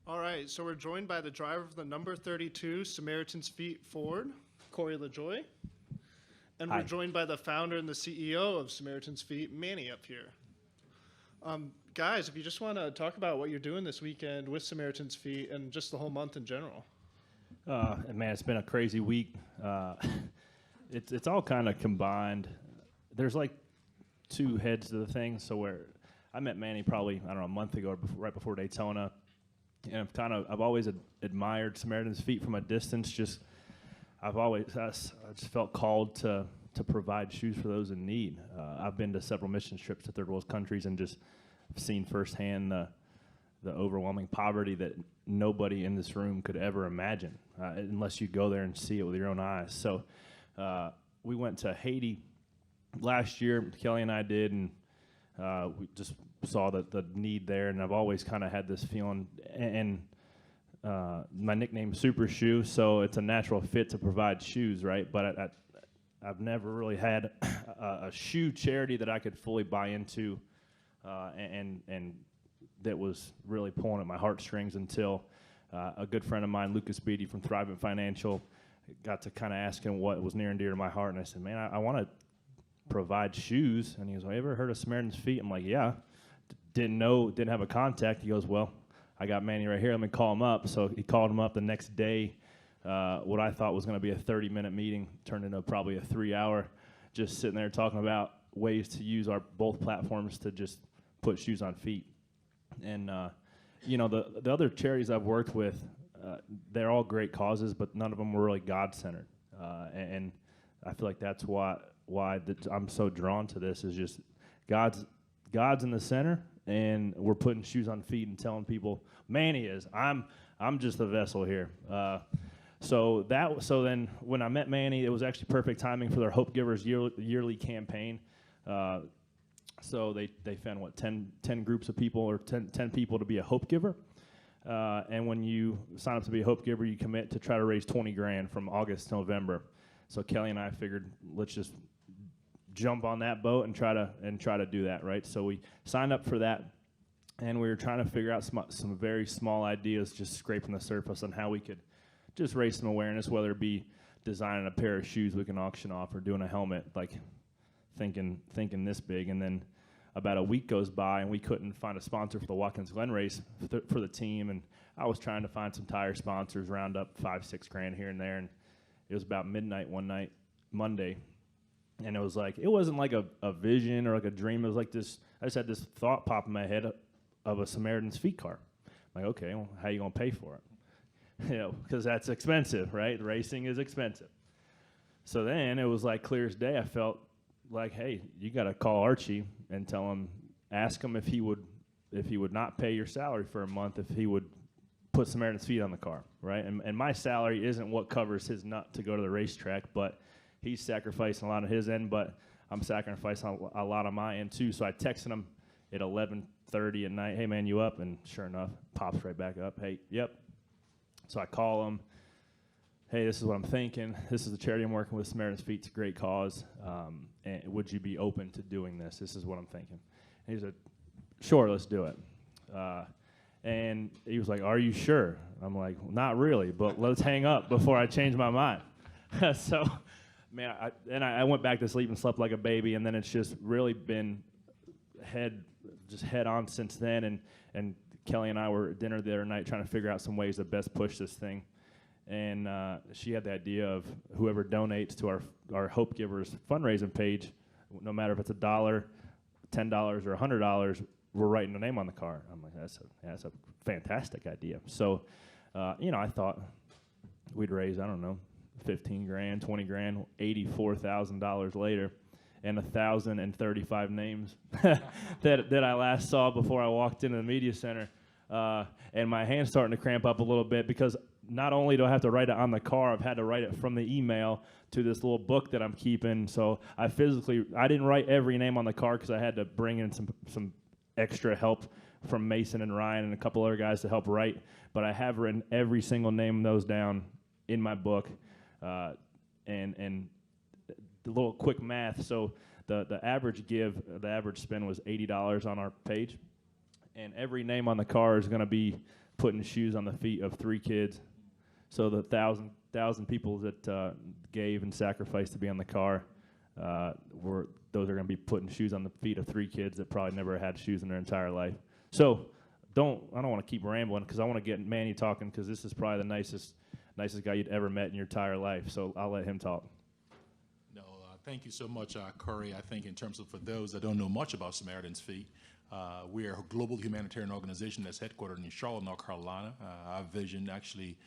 All right, so we're joined by the driver of the number 32 Samaritan's Feet Ford, Corey LaJoie. And Hi. we're joined by the founder and the CEO of Samaritan's Feet, Manny, up here. Guys, if you just want to talk about what you're doing this weekend with Samaritan's Feet and just the whole month in general. Man, it's been a crazy week. It's all kind of combined. There's like two heads to the thing. So where I met Manny probably, I don't know, a month ago, right before Daytona. And I've always admired Samaritan's Feet from a distance. I just felt called to provide shoes for those in need. I've been to several mission trips to third world countries and just seen firsthand the overwhelming poverty that nobody in this room could ever imagine unless you go there and see it with your own eyes. So we went to Haiti last year, Kelly and I did, and we just saw the need there, and I've always kind of had this feeling, and my nickname's Super Shoe, so it's a natural fit to provide shoes, right? But I've never really had a shoe charity that I could fully buy into, and that was really pulling at my heartstrings until a good friend of mine, Lucas Beatty from Thrivent Financial, got to kind of ask him what was near and dear to my heart, and I said, man, I want to provide shoes. And he goes, well, you ever heard of Samaritan's Feet? I'm like, yeah. Didn't have a contact. He goes, well, I got Manny right here. Let me call him up. So he called him up the next day. What I thought was going to be a 30-minute meeting turned into probably a 3-hour, just sitting there talking about ways to use both platforms to just put shoes on feet. And, the other charities I've worked with, they're all great causes, but none of them were really God-centered. And I feel like that's why I'm so drawn to this is just God's in the center, and we're putting shoes on feet and telling people, Manny is. I'm just the vessel here. So then when I met Manny, it was actually perfect timing for their Hope Givers yearly campaign. So they found 10 groups of people or 10 people to be a Hope Giver. And when you sign up to be a Hope Giver, you commit to try to raise $20,000 from August to November. So Kelly and I figured, let's just jump on that boat and try to do that, right? So we signed up for that, and we were trying to figure out some very small ideas, just scraping the surface on how we could just raise some awareness, whether it be designing a pair of shoes we can auction off or doing a helmet, like thinking this big. And then about a week goes by, and we couldn't find a sponsor for the Watkins Glen race for the team, and I was trying to find some tire sponsors, round up $5-6 here and there, and it was about midnight one night, Monday. And it wasn't like a vision or like a dream. It was like this, I just had this thought pop in my head of a Samaritan's Feet car. I'm like, okay, well, how are you going to pay for it? Because that's expensive, right? Racing is expensive. So then it was like clear as day. I felt like, hey, you got to call Archie and ask him if he would not pay your salary for a month, if he would put Samaritan's Feet on the car, right? And my salary isn't what covers his nut to go to the racetrack, but he's sacrificing a lot of his end, but I'm sacrificing a lot of my end too. So I texted him at 11:30 at night, hey man, you up? And sure enough, pops right back up, hey, yep. So I call him, hey, this is what I'm thinking. This is the charity I'm working with, Samaritan's Feet. It's a great cause. And would you be open to doing this? This is what I'm thinking. And he said, sure, let's do it. And he was like, are you sure? I'm like, well, not really, but let's hang up before I change my mind. So, man, I went back to sleep and slept like a baby, and then it's just really been head on since then. And Kelly and I were at dinner the other night trying to figure out some ways to best push this thing. And she had the idea of whoever donates to our Hope Givers fundraising page, no matter if it's $1, $10, or $100, we're writing the name on the car. I'm like, that's a fantastic idea. So, I thought we'd raise, I don't know, $15,000, $20,000, $84,000 later, and 1,035 names that I last saw before I walked into the media center. And my hand's starting to cramp up a little bit because not only do I have to write it on the car, I've had to write it from the email to this little book that I'm keeping. So I didn't write every name on the car because I had to bring in some extra help from Mason and Ryan and a couple other guys to help write. But I have written every single name of those down in my book. And the little quick math. So the average spend was $80 on our page. And every name on the car is going to be putting shoes on the feet of 3 kids. So the thousand people that gave and sacrificed to be on the car, those are going to be putting shoes on the feet of 3 kids that probably never had shoes in their entire life. So I don't want to keep rambling because I want to get Manny talking, because this is probably the nicest guy you'd ever met in your entire life. So I'll let him talk. No, thank you so much, Corey. I think in terms of, for those that don't know much about Samaritan's Feet, we are a global humanitarian organization that's headquartered in Charlotte, North Carolina. Our vision actually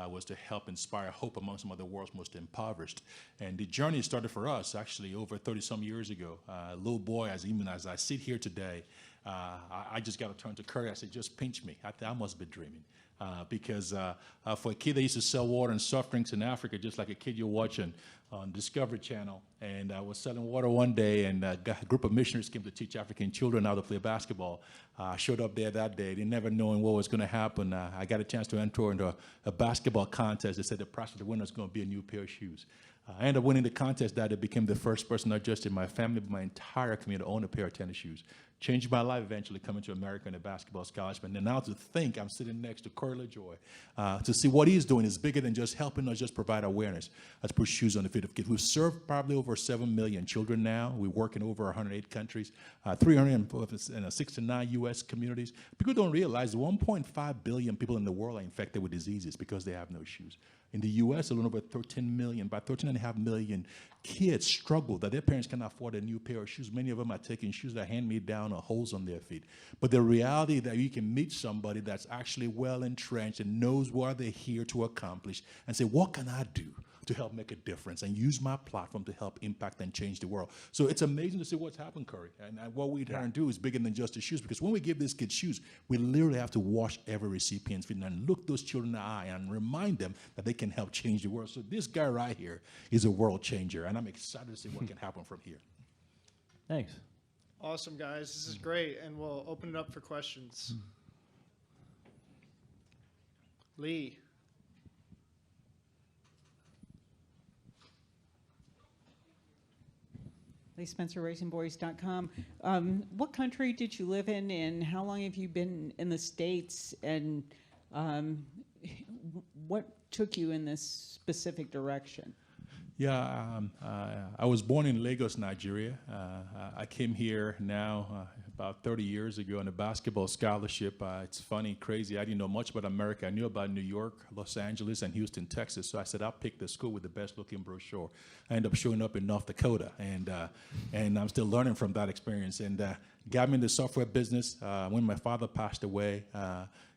was to help inspire hope among some of the world's most impoverished. And the journey started for us actually over 30-some years ago. A little boy, even as I sit here today, I just got to turn to Curry. I said, just pinch me. I must be dreaming. Because for a kid that used to sell water and soft drinks in Africa, just like a kid you're watching on Discovery Channel, and I was selling water one day, and a group of missionaries came to teach African children how to play basketball. I showed up there that day. They never knowing what was going to happen. I got a chance to enter into a basketball contest. They said the prize of the winner is going to be a new pair of shoes. I ended up winning the contest. That I became the first person, not just in my family, but my entire community, to own a pair of tennis shoes. Changed my life eventually, coming to America on a basketball scholarship. And then now to think I'm sitting next to Corey LaJoie, to see what he's doing is bigger than just helping us just provide awareness. Let's put shoes on the feet of kids. We've served probably over 7 million children now. We work in over 108 countries, 369 U.S. communities. People don't realize 1.5 billion people in the world are infected with diseases because they have no shoes. In the U.S., alone over 13 million, about 13.5 million kids struggle that their parents cannot afford a new pair of shoes. Many of them are taking shoes that hand me down or holes on their feet. But the reality that you can meet somebody that's actually well entrenched and knows what they're here to accomplish and say, what can I do to help make a difference and use my platform to help impact and change the world? So it's amazing to see what's happened, Curry. And what we try and do is bigger than just the shoes, because when we give these kids shoes, we literally have to wash every recipient's feet and look those children in the eye and remind them that they can help change the world. So this guy right here is a world changer, and I'm excited to see what can happen from here. Thanks. Awesome, guys. This is great, and we'll open it up for questions. Lee. LeeSpencerRacingBoys.com. What country did you live in, and how long have you been in the States, and what took you in this specific direction? Yeah, I was born in Lagos, Nigeria. I came here now about 30 years ago on a basketball scholarship. It's funny, crazy. I didn't know much about America. I knew about New York, Los Angeles, and Houston, Texas. So I said, I'll pick the school with the best-looking brochure. I ended up showing up in North Dakota, and I'm still learning from that experience. And got me in the software business when my father passed away.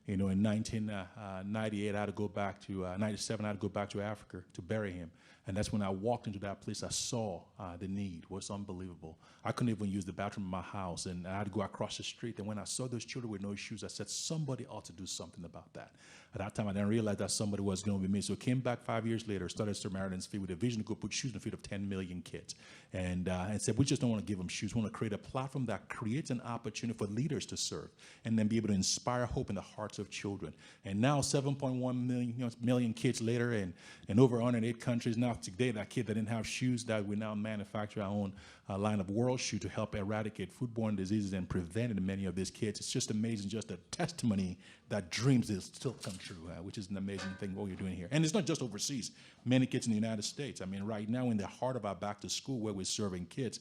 In 1998, I had to go back to 97. I had to go back to Africa to bury him. And that's when I walked into that place. I saw the need was unbelievable. I couldn't even use the bathroom in my house, and I had to go across the street. And when I saw those children with no shoes, I said, somebody ought to do something about that. At that time, I didn't realize that somebody was going to be me. So I came back 5 years later, started Samaritan's Feet with a vision to go put shoes on the feet of 10 million kids. And said, we just don't want to give them shoes. We want to create a platform that creates an opportunity for leaders to serve and then be able to inspire hope in the hearts of children. And now 7.1 million kids later in over 108 countries. Now today, that kid that didn't have shoes, that we now manufacture our own line of World Shoe to help eradicate foodborne diseases and prevent many of these kids. It's just amazing, just a testimony that dreams will still come true, which is an amazing thing what you're doing here. And it's not just overseas. Many kids in the United States. I mean, right now in the heart of our back to school where we're serving kids,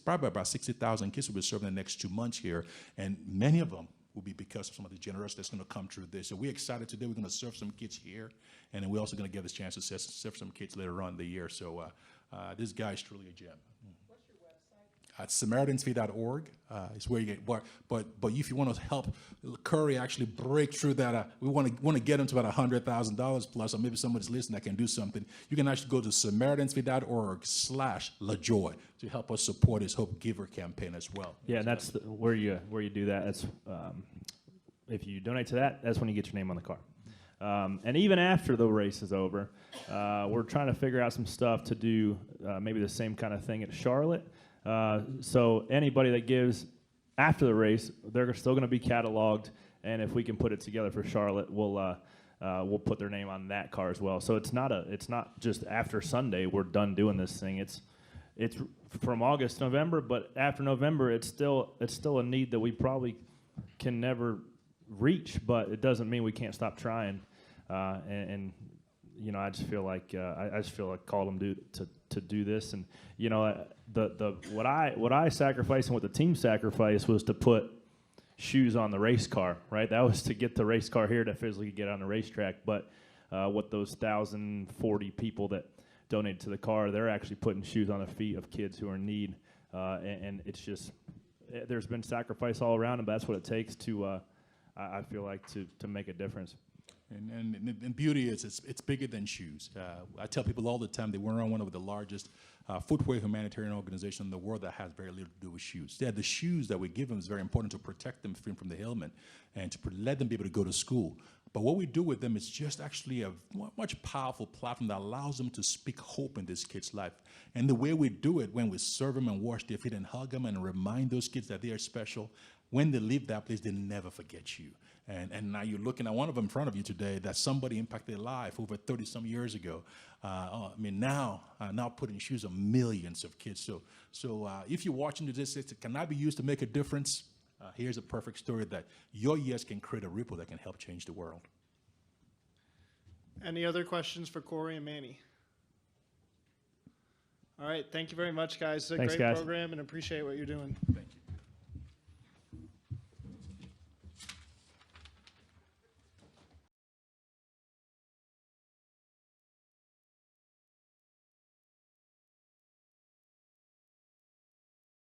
probably about 60,000 kids will be served in the next 2 months here, and many of them will be because of some of the generosity that's going to come through this. So we're excited today. We're going to serve some kids here, and then we're also going to get this chance to serve some kids later on in the year. So this guy is truly a gem. What's your website? At SamaritansFeet.org is where you get. But if you want to help Curry actually break through that, we want to get him to about $100,000 plus, or maybe somebody's listening that can do something. You can actually go to SamaritansFeet.org/LaJoie to help us support his Hope Giver campaign as well. Yeah, and that's where you do that. That's if you donate to that, that's when you get your name on the car. And even after the race is over, we're trying to figure out some stuff to do, maybe the same kind of thing at Charlotte. So anybody that gives after the race, they're still going to be cataloged, and if we can put it together for Charlotte, we'll put their name on that car as well. So it's not just after Sunday we're done doing this thing. It's from August to November, but after November, it's still a need that we probably can never reach, but it doesn't mean we can't stop trying. And you know, I just feel like called them to do this, and you know, what I sacrificed and what the team sacrificed was to put shoes on the race car, right? That was to get the race car here to physically get on the racetrack. But what those 1,040 people that donated to the car, they're actually putting shoes on the feet of kids who are in need, and it's just there's been sacrifice all around, and that's what it takes to I feel like to make a difference. And beauty is it's bigger than shoes. I tell people all the time that we're on one of the largest footwear humanitarian organizations in the world that has very little to do with shoes. Yeah, the shoes that we give them is very important to protect them from the ailment and to let them be able to go to school. But what we do with them is just actually a much powerful platform that allows them to speak hope in this kid's life. And the way we do it, when we serve them and wash their feet and hug them and remind those kids that they are special, when they leave that place, they never forget you. And now you're looking at one of them in front of you today that somebody impacted their life over 30-some years ago. Now putting shoes on millions of kids. So if you're watching this, can I be used to make a difference? Here's a perfect story that your yes can create a ripple that can help change the world. Any other questions for Corey and Manny? All right, thank you very much, guys. It's a Thanks, great guys. program, and appreciate what you're doing. Thank you.